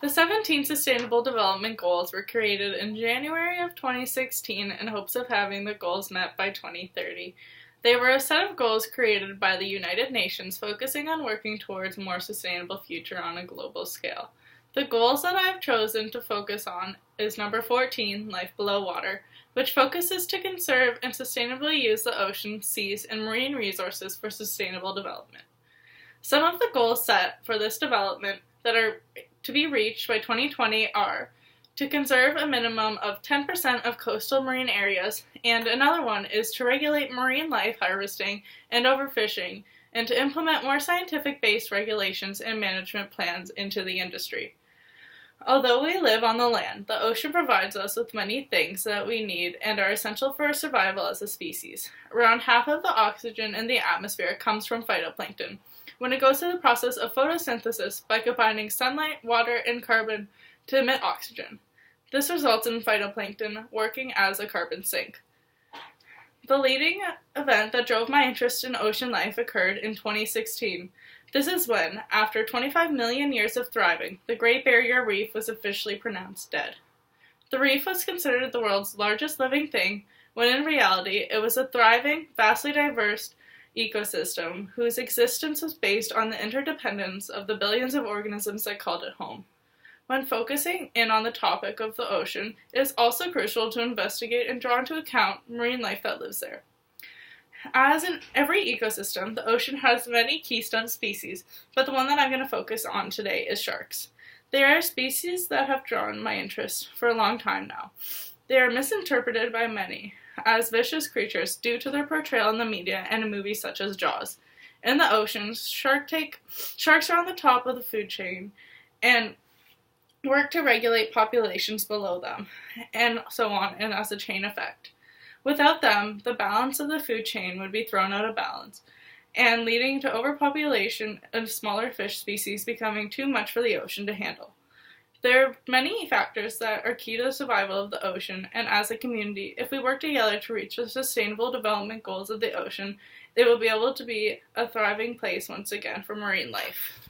The 17 Sustainable Development Goals were created in January of 2016 in hopes of having the goals met by 2030. They were a set of goals created by the United Nations focusing on working towards a more sustainable future on a global scale. The goals that I have chosen to focus on is number 14, Life Below Water, which focuses to conserve and sustainably use the ocean, seas, and marine resources for sustainable development. Some of the goals set for this development that are to be reached by 2020 are to conserve a minimum of 10% of coastal marine areas, and another one is to regulate marine life harvesting and overfishing, and to implement more scientific-based regulations and management plans into the industry. Although we live on the land, the ocean provides us with many things that we need and are essential for our survival as a species. Around half of the oxygen in the atmosphere comes from phytoplankton, when it goes through the process of photosynthesis by combining sunlight, water, and carbon to emit oxygen. This results in phytoplankton working as a carbon sink. The leading event that drove my interest in ocean life occurred in 2016. This is when, after 25 million years of thriving, the Great Barrier Reef was officially pronounced dead. The reef was considered the world's largest living thing, when in reality it was a thriving, vastly diverse ecosystem whose existence was based on the interdependence of the billions of organisms that called it home. When focusing in on the topic of the ocean, it is also crucial to investigate and draw into account marine life that lives there. As in every ecosystem, the ocean has many keystone species, but the one that I'm going to focus on today is sharks. They are a species that have drawn my interest for a long time now. They are misinterpreted by many as vicious creatures due to their portrayal in the media and in movies such as Jaws. In the oceans, sharks are on the top of the food chain and work to regulate populations below them, and so on, and as a chain effect. Without them, the balance of the food chain would be thrown out of balance, and leading to overpopulation of smaller fish species becoming too much for the ocean to handle. There are many factors that are key to the survival of the ocean, and as a community, if we work together to reach the sustainable development goals of the ocean, it will be able to be a thriving place once again for marine life.